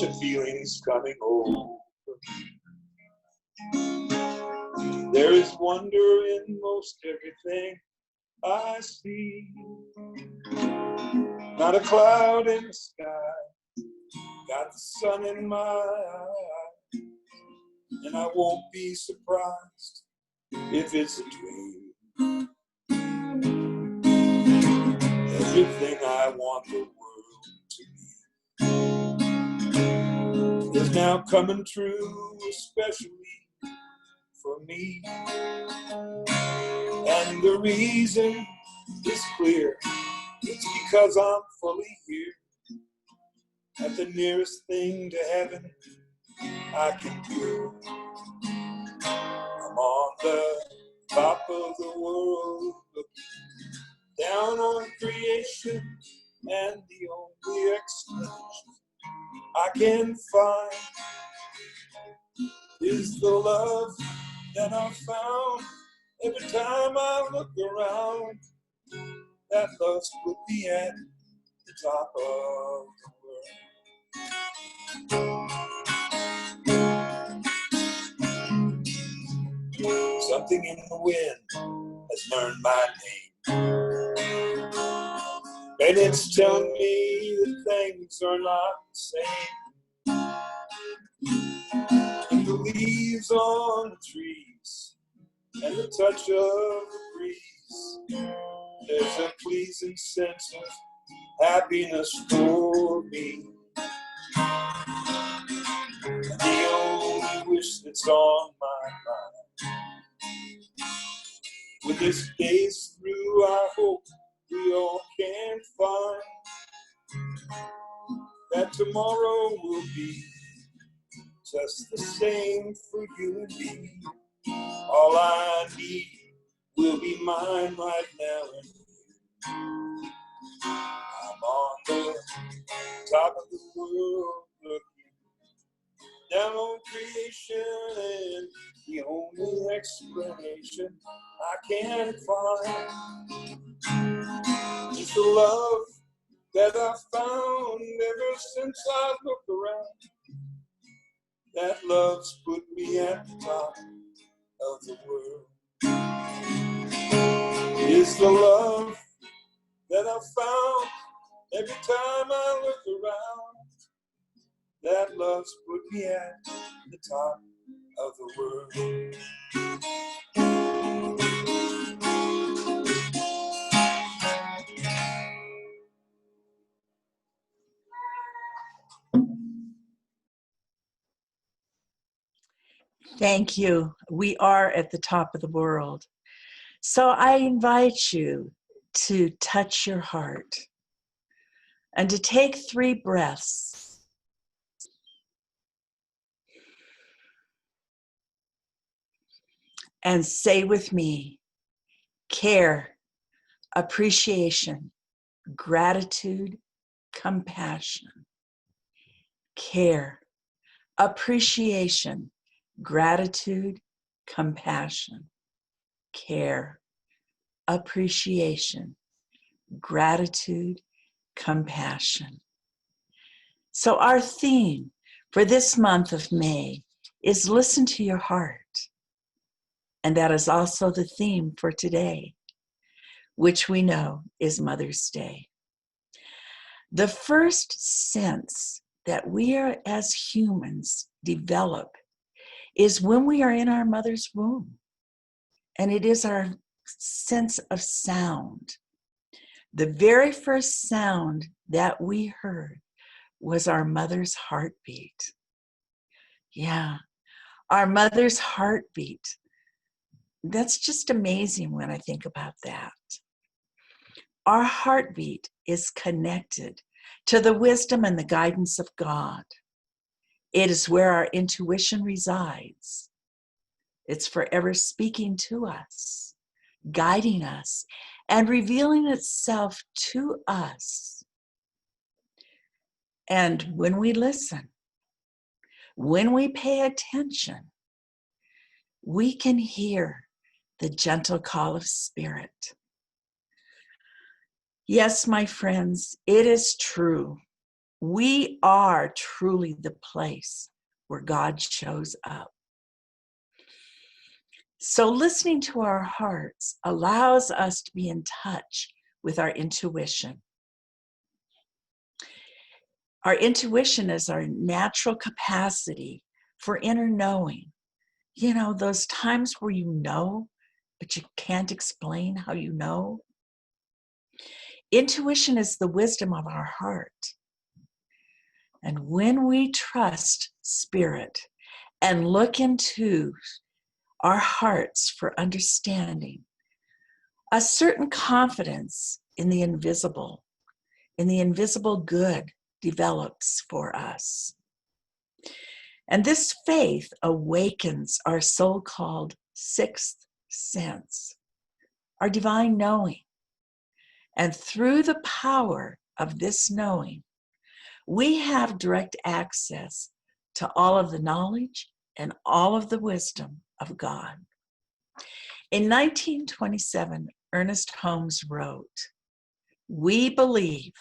bunch of feelings coming over. There is wonder in most everything I see. Not a cloud in the sky, got the sun in my eye, and I won't be surprised if it's a dream. Everything I want the world to be is now coming true, especially for me. And the reason is clear, it's because I'm fully here at the nearest thing to heaven I can do. I'm on the top of the world, looking down on creation, and the only explanation I can find is the love that I found every time I look around. That love's put me at the top of the world. Something in the wind has learned my name, and it's telling me that things are not the same. And the leaves on the trees and the touch of the breeze, there's a pleasing sense of happiness for me. And the only wish that's on my mind, with this day's through, I hope we all can find that tomorrow will be just the same for you and me. All I need will be mine right now. I'm on the top of the world, looking down on creation, and the only explanation I can find is the love that I found ever since I looked around. That love's put me at the top of the world. Is the love that I found every time I look around. That love's put me at the top of the world. Thank you. We are at the top of the world. So I invite you to touch your heart and to take 3 breaths. And say with me, care, appreciation, gratitude, compassion. Care, appreciation, gratitude, compassion. Care, appreciation, gratitude, compassion. So our theme for this month of May is listen to your heart. And that is also the theme for today, which we know is Mother's Day. The first sense that we are as humans develop is when we are in our mother's womb. And it is our sense of sound. The very first sound that we heard was our mother's heartbeat. Yeah, our mother's heartbeat. That's just amazing when I think about that. Our heartbeat is connected to the wisdom and the guidance of God. It is where our intuition resides. It's forever speaking to us, guiding us, and revealing itself to us. And when we listen, when we pay attention, we can hear the gentle call of spirit. Yes, my friends, it is true. We are truly the place where God shows up. So listening to our hearts allows us to be in touch with our intuition. Our intuition is our natural capacity for inner knowing. You know, those times where you know, but you can't explain how you know. Intuition is the wisdom of our heart. And when we trust Spirit and look into our hearts for understanding, a certain confidence in the invisible good develops for us. And this faith awakens our so-called sixth sense, our divine knowing. And through the power of this knowing, we have direct access to all of the knowledge and all of the wisdom of God. In 1927, Ernest Holmes wrote, "We believe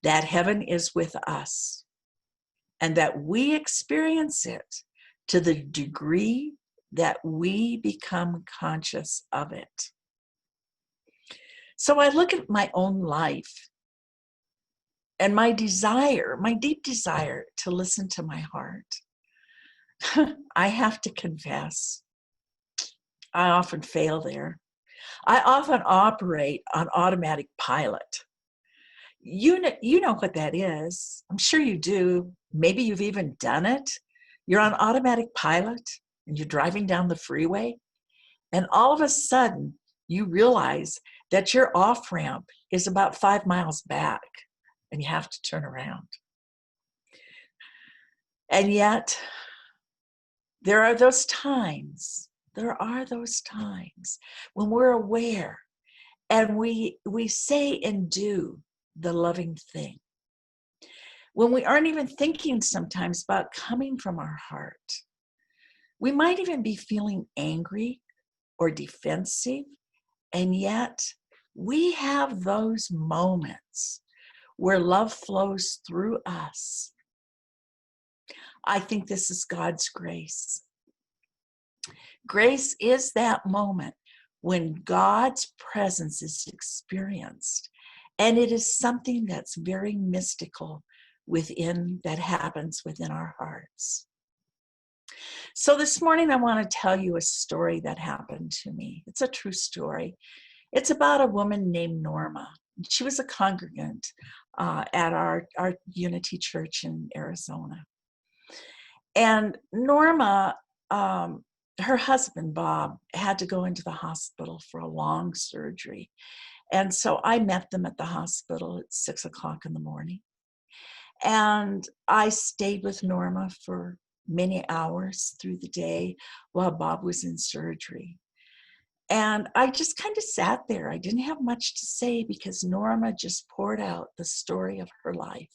that heaven is with us and that we experience it to the degree that we become conscious of it." So I look at my own life and my desire, my deep desire to listen to my heart. I have to confess, I often fail there. I often operate on automatic pilot. You know what that is. I'm sure you do. Maybe you've even done it. You're on automatic pilot and you're driving down the freeway, and all of a sudden you realize that your off ramp is about 5 miles back and you have to turn around. And yet there are those times when we're aware and we say and do the loving thing. When we aren't even thinking sometimes about coming from our heart. We might even be feeling angry or defensive, and yet we have those moments where love flows through us. I think this is God's grace. Grace is that moment when God's presence is experienced, and it is something that's very mystical that happens within our hearts. So this morning I want to tell you a story that happened to me. It's a true story. It's about a woman named Norma. She was a congregant at our Unity Church in Arizona. And Norma, her husband, Bob, had to go into the hospital for a long surgery. And so I met them at the hospital at 6 o'clock in the morning. And I stayed with Norma for many hours through the day while Bob was in surgery. And I just kind of sat there. I didn't have much to say because Norma just poured out the story of her life.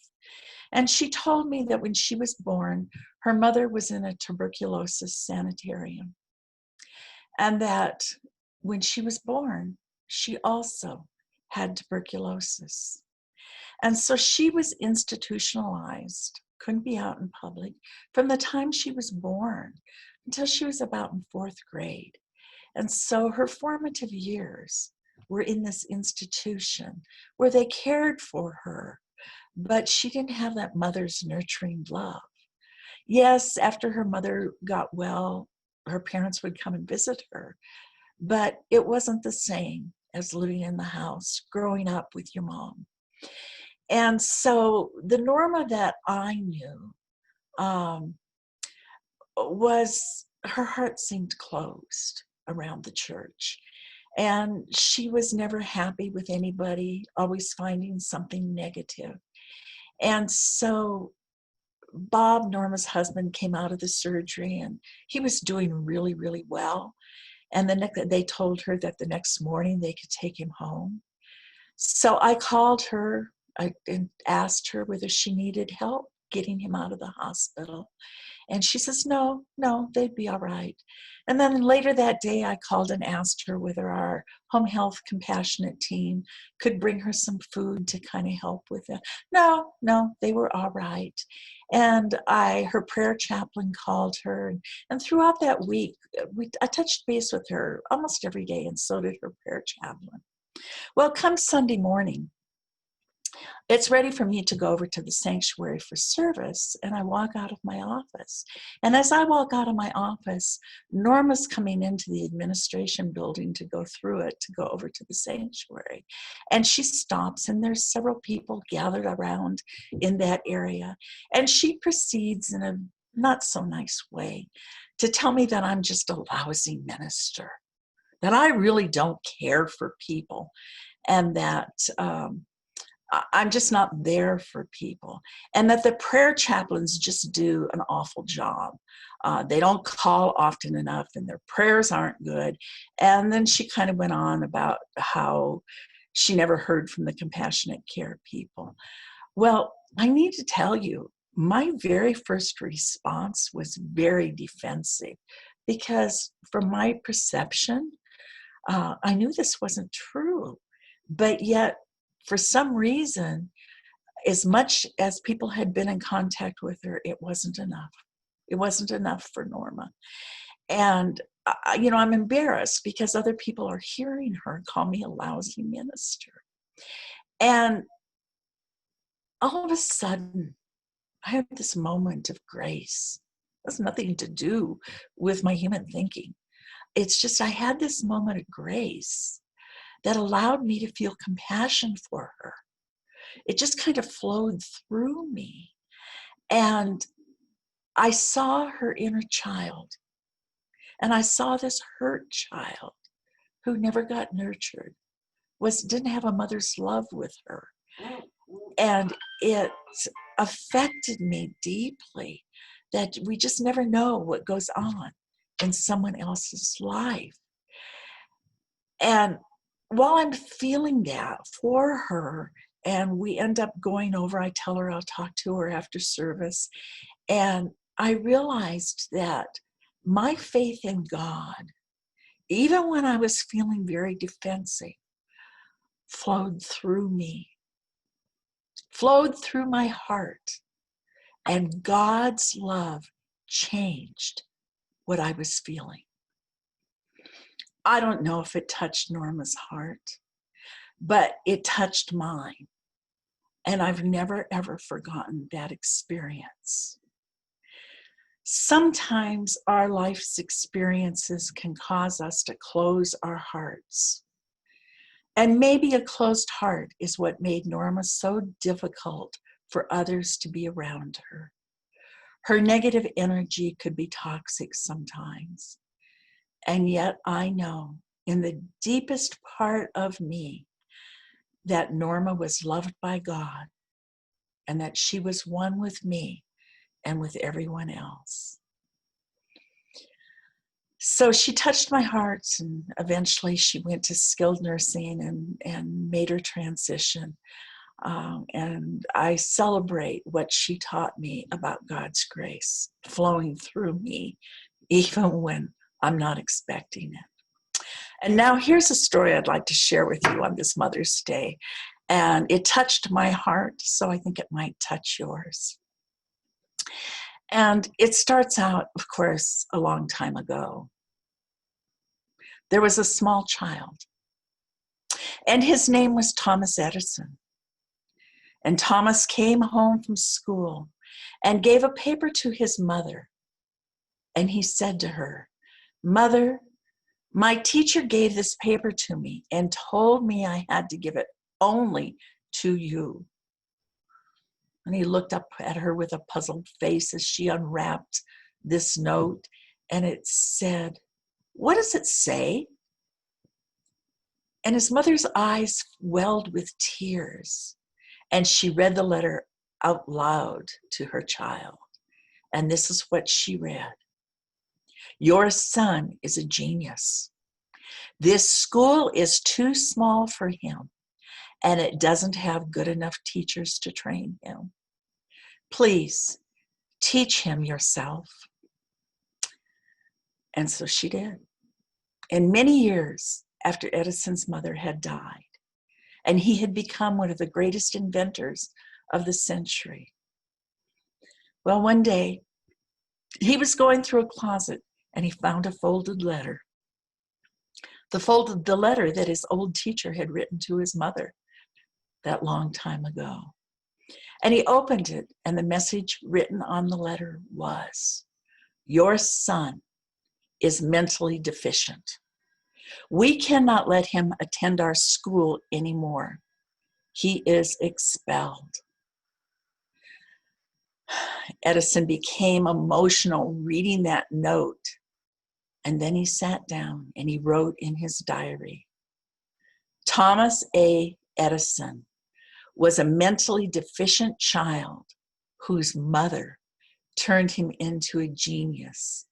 And she told me that when she was born, her mother was in a tuberculosis sanitarium. And that when she was born, she also had tuberculosis. And so she was institutionalized, couldn't be out in public from the time she was born until she was about in 4th grade. And so her formative years were in this institution where they cared for her, but she didn't have that mother's nurturing love. Yes, after her mother got well, her parents would come and visit her, but it wasn't the same as living in the house, growing up with your mom. And so the Norma that I knew was, her heart seemed closed around the church. And she was never happy with anybody, always finding something negative. And so Bob, Norma's husband, came out of the surgery and he was doing really, really well. And they told her that the next morning they could take him home. So I called her and asked her whether she needed help. getting him out of the hospital. And she says, no, they'd be all right. And then later that day, I called and asked her whether our home health compassionate team could bring her some food to kind of help with it. No, they were all right. And her prayer chaplain called her. And throughout that week, I touched base with her almost every day, and so did her prayer chaplain. Well, come Sunday morning, it's ready for me to go over to the sanctuary for service, and I walk out of my office. And as I walk out of my office, Norma's coming into the administration building to go through it, to go over to the sanctuary. And she stops, and there's several people gathered around in that area. And she proceeds in a not so nice way to tell me that I'm just a lousy minister, that I really don't care for people, and that I'm just not there for people, and that the prayer chaplains just do an awful job. They don't call often enough, and their prayers aren't good. And then she kind of went on about how she never heard from the compassionate care people. Well, I need to tell you, my very first response was very defensive, because from my perception, I knew this wasn't true. But yet, for some reason, as much as people had been in contact with her, it wasn't enough. It wasn't enough for Norma. And, I'm embarrassed because other people are hearing her call me a lousy minister. And all of a sudden, I had this moment of grace. It has nothing to do with my human thinking. It's just I had this moment of grace that allowed me to feel compassion for her. It just kind of flowed through me. And I saw her inner child. And I saw this hurt child who never got nurtured, didn't have a mother's love with her. And it affected me deeply that we just never know what goes on in someone else's life. And while I'm feeling that for her, and we end up going over, I tell her I'll talk to her after service. And I realized that my faith in God, even when I was feeling very defensive, flowed through me, flowed through my heart. And God's love changed what I was feeling. I don't know if it touched Norma's heart, but it touched mine. And I've never, ever forgotten that experience. Sometimes our life's experiences can cause us to close our hearts. And maybe a closed heart is what made Norma so difficult for others to be around her. Her negative energy could be toxic sometimes. And yet I know in the deepest part of me that Norma was loved by God, and that she was one with me and with everyone else. So she touched my heart, and eventually she went to skilled nursing and made her transition. And I celebrate what she taught me about God's grace flowing through me, even when I'm not expecting it. And now here's a story I'd like to share with you on this Mother's Day. And it touched my heart, so I think it might touch yours. And it starts out, of course, a long time ago. There was a small child, and his name was Thomas Edison. And Thomas came home from school and gave a paper to his mother. And he said to her, "Mother, my teacher gave this paper to me and told me I had to give it only to you." And he looked up at her with a puzzled face as she unwrapped this note, and it said, "What does it say?" And his mother's eyes welled with tears, and she read the letter out loud to her child. And this is what she read: "Your son is a genius. This school is too small for him, and it doesn't have good enough teachers to train him. Please teach him yourself. And so she did. And many years after Edison's mother had died, and he had become one of the greatest inventors of the century. Well, one day, he was going through a closet and he found a folded letter. The letter that his old teacher had written to his mother that long time ago. And he opened it, and the message written on the letter was, "Your son is mentally deficient. We cannot let him attend our school anymore. He is expelled." Edison became emotional reading that note. And then he sat down and he wrote in his diary, "Thomas A. Edison was a mentally deficient child whose mother turned him into a genius,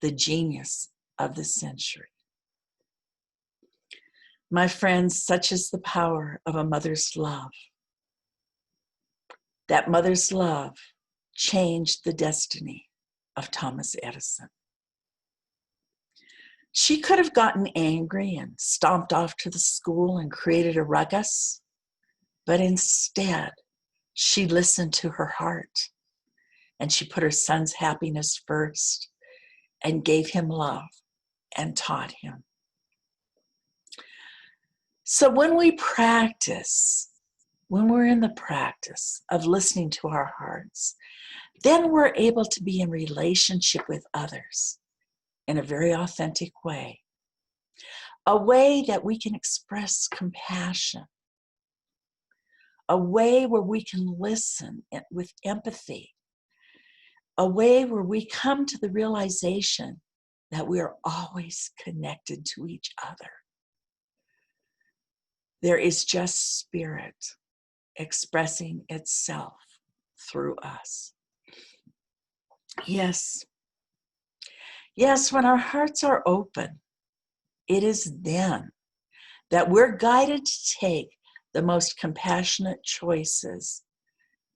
the genius of the century." My friends, such is the power of a mother's love. That mother's love changed the destiny of Thomas Edison. She could have gotten angry and stomped off to the school and created a ruckus, but instead, she listened to her heart and she put her son's happiness first and gave him love and taught him. So when we're in the practice of listening to our hearts, then we're able to be in relationship with others in a very authentic way, a way that we can express compassion, a way where we can listen with empathy, a way where we come to the realization that we are always connected to each other. There is just spirit expressing itself through us. Yes, when our hearts are open, it is then that we're guided to take the most compassionate choices,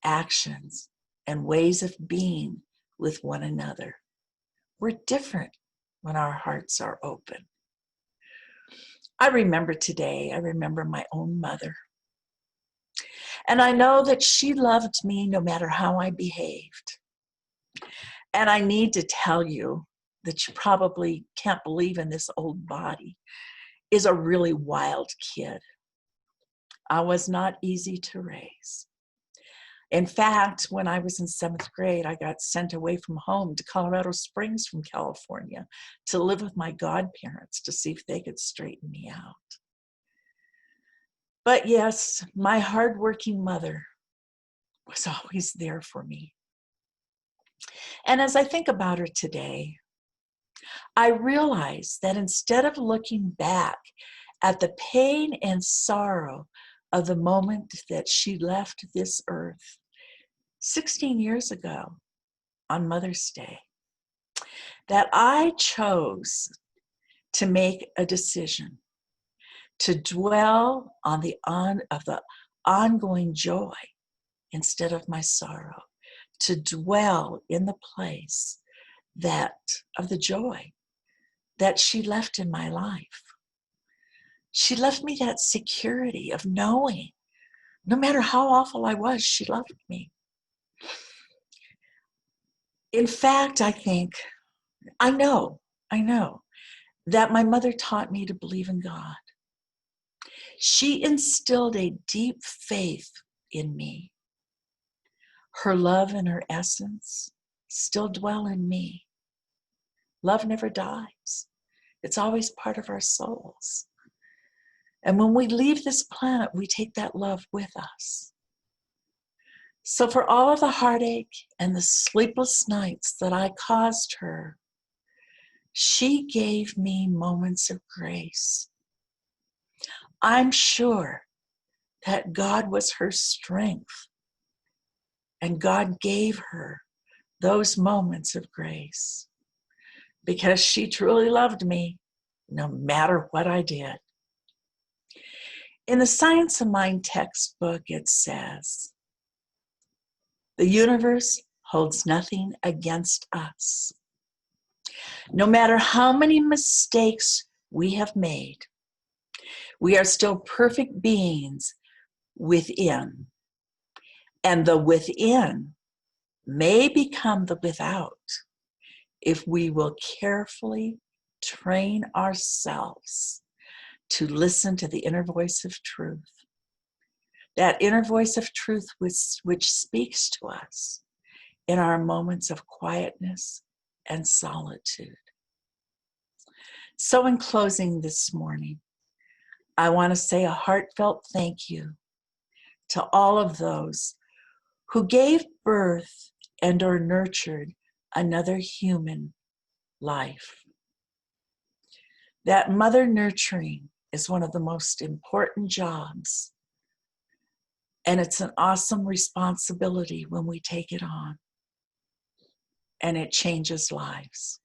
actions, and ways of being with one another. We're different when our hearts are open. I remember my own mother. And I know that she loved me no matter how I behaved. And I need to tell you that you probably can't believe in this old body is a really wild kid. I was not easy to raise. In fact, when I was in 7th grade, I got sent away from home to Colorado Springs from California to live with my godparents to see if they could straighten me out. But yes, my hardworking mother was always there for me. And as I think about her today, I realize that instead of looking back at the pain and sorrow of the moment that she left this earth 16 years ago on Mother's Day, that I chose to make a decision to dwell on the ongoing joy instead of my sorrow, to dwell in the place of the joy that she left in my life. She left me that security of knowing, no matter how awful I was, she loved me. In fact, I know that my mother taught me to believe in God. She instilled a deep faith in me. Her love and her essence still dwell in me. Love never dies. It's always part of our souls. And when we leave this planet, we take that love with us. So for all of the heartache and the sleepless nights that I caused her, she gave me moments of grace. I'm sure that God was her strength, and God gave her those moments of grace because she truly loved me no matter what I did. In the Science of Mind textbook, it says, The universe holds nothing against us. No matter how many mistakes we have made, we are still perfect beings within. And the within may become the without if we will carefully train ourselves to listen to the inner voice of truth. That inner voice of truth which speaks to us in our moments of quietness and solitude. So in closing this morning, I want to say a heartfelt thank you to all of those who gave birth and or nurtured another human life. That mother nurturing is one of the most important jobs, and it's an awesome responsibility when we take it on, and it changes lives.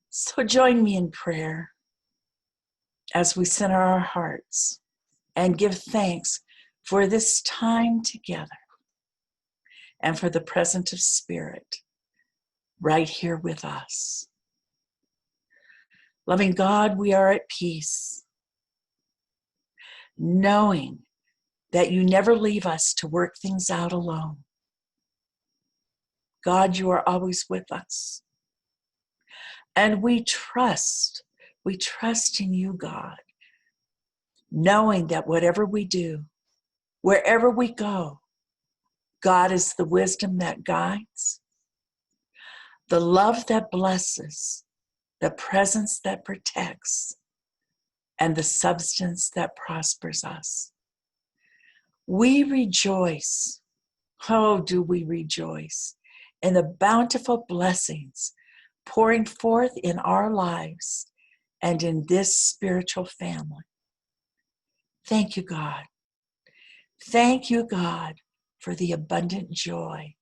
So join me in prayer as we center our hearts and give thanks for this time together and for the presence of Spirit right here with us. Loving God, we are at peace, knowing that you never leave us to work things out alone. God, you are always with us. And we trust in you, God, knowing that whatever we do, wherever we go, God is the wisdom that guides, the love that blesses, the presence that protects, and the substance that prospers us. We rejoice, oh, do we rejoice, in the bountiful blessings pouring forth in our lives and in this spiritual family. Thank you, God. Thank you, God, for the abundant joy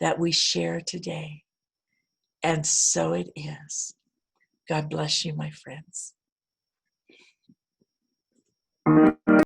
that we share today. And so it is. God bless you, my friends.